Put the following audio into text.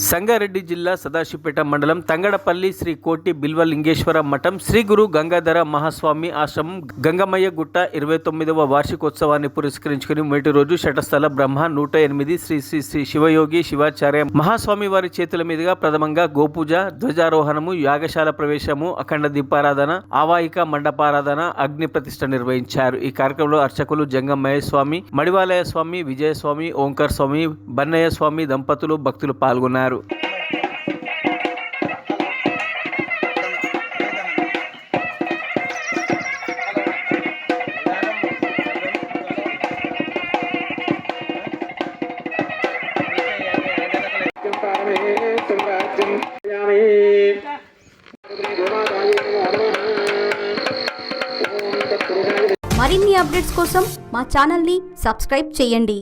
సంగారెడ్డి జిల్లా సదాశివపేట మండలం తంగడపల్లి శ్రీ కోటి బిల్వలింగేశ్వర మఠం శ్రీ గురు గంగాధర మహాస్వామి ఆశ్రమం గంగమయ్య గుట్ట 29వ వార్షికోత్సవాన్ని పురస్కరించుకుని మొదటి రోజు శటస్థల బ్రహ్మ 108 శ్రీ శ్రీ శ్రీ శివయోగి శివాచార్య మహాస్వామి వారి చేతుల మీదుగా ప్రథమంగా గోపూజ, ధ్వజారోహణము, యాగశాల ప్రవేశము, అఖండ దీపారాధన, ఆవాహిక మండపారాధన, అగ్ని ప్రతిష్ఠ నిర్వహించారు. ఈ కార్యక్రమంలో అర్చకులు జంగమయ్య స్వామి, మడివాలయ స్వామి, విజయస్వామి, ఓంకార్ స్వామి, బన్నయ్య స్వామి దంపతులు, భక్తులు పాల్గొన్నారు. మరిన్ని అప్డేట్స్ కోసం మా ఛానల్ని సబ్స్క్రైబ్ చేయండి.